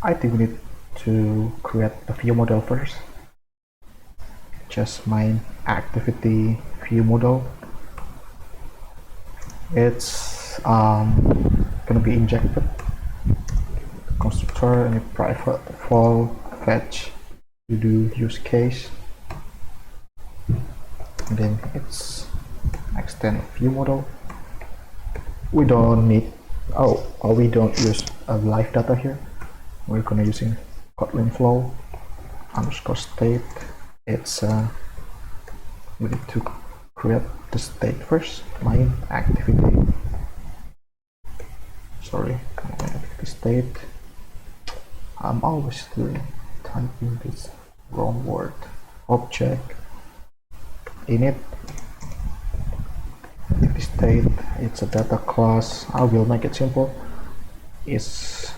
I think we need to create a view model first. Just main activity view model. It's gonna be injected constructor and a private for fetch to do use case, and then it's extend view model. We don't need we don't use a live data here. We're gonna using Kotlin flow underscore state. It's we need to create the state first. Main activity. Sorry, main activity state. I'm always typing this wrong word. Object init activity state. It's a data class. I will make it simple. It's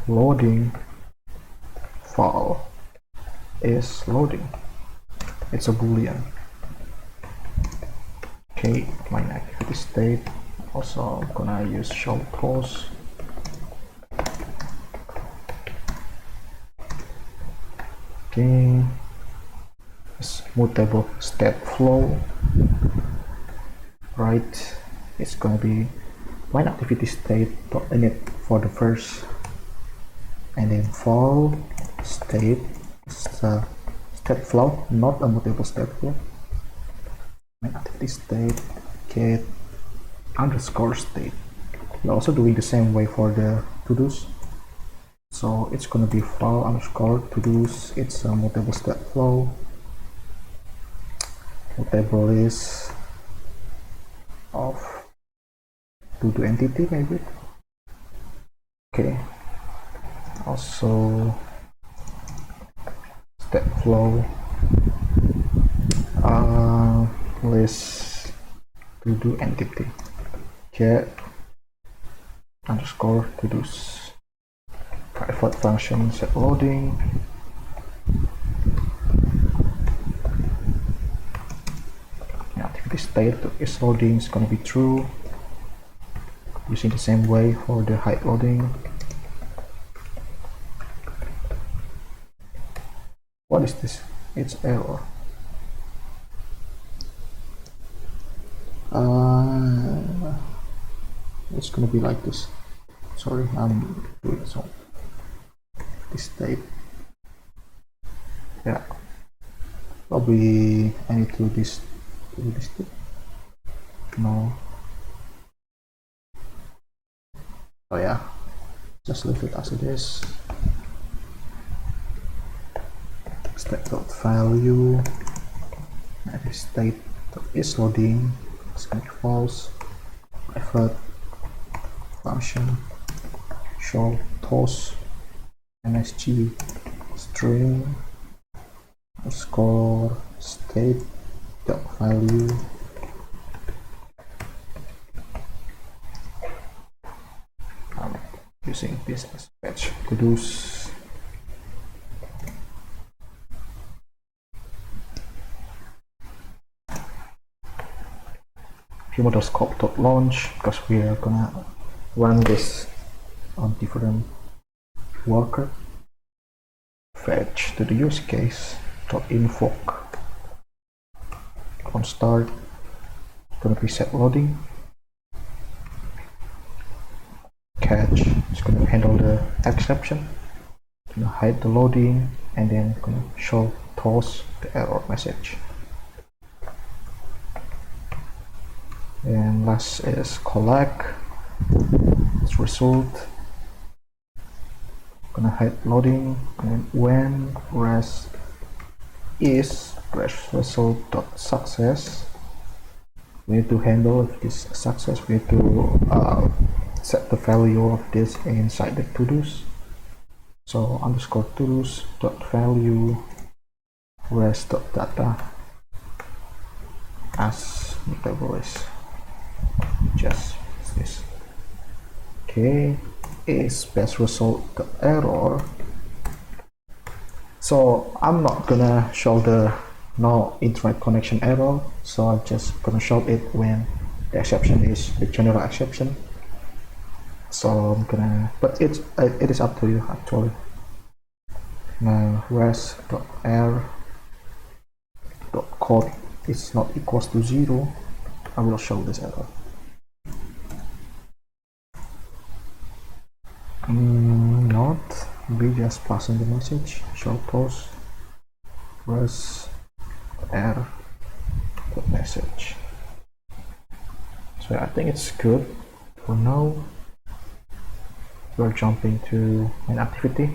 loading file is loading. It's a boolean. Okay, main activity state. Also, I'm gonna use show close. Okay, it's mutable state flow. Right, it's gonna be main activity state init for the first, and then for state is a state flow, not a mutable state flow. Main activity state get underscore state. We're also doing the same way for the to-dos. So it's gonna be file underscore to-dos. It's a mutable state flow. Mutable is of to-do entity maybe. Okay. Also state flow list to-do entity. Get underscore to-dos. Private function set loading. Activity state is loading is going to be true. Using the same way for the height loading. What is this? It's error. It's going to be like this. Sorry, I'm doing so. This state. Yeah. Probably I need to do this too. No. Oh yeah. Just leave it as it is. State.value. State is loading. It's going to be false. Private function show toss msg string underscore state dot value I'm using this as fetch to-dos. Model scope dot launch because we are gonna run this on different worker. Fetch to the use case dot invoke on start. Gonna be set loading. Catch is gonna handle the exception. Gonna hide the loading and then gonna show toss the error message. And last is collect. Its result. Gonna hide loading, and then when res is result dot success. We need to handle this success. We need to set the value of this inside the to-dos. So underscore to-dos dot value res dot data as mutable is just this. Okay, is best result the error. So I'm not gonna show the no internet connection error, so I'm just gonna show it when the exception is the general exception. So I'm gonna, but it is up to you actually. Now res.error.code is not equals to 0. I will show this error. Not we just passing the message show post res error message. So I think it's good for now. We're jumping to main activity.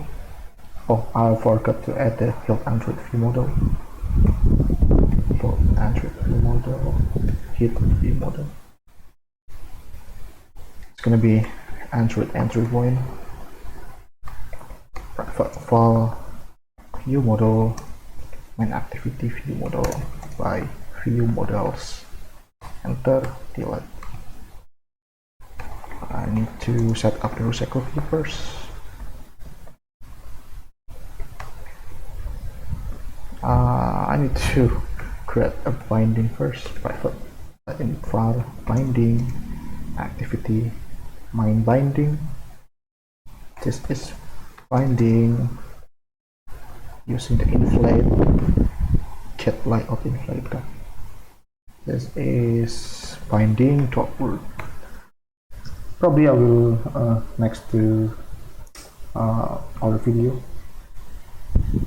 Oh, I forgot to add the build Android view model. Build Android view model, hit view model. It's gonna be Android entry point. For view model, main activity view model by view models. Enter, delete. I need to set up the recycle view first. I need to create a binding first, private file binding activity main binding. This is binding using the inflate get layout inflate. This is binding dot word. Probably I will next to our video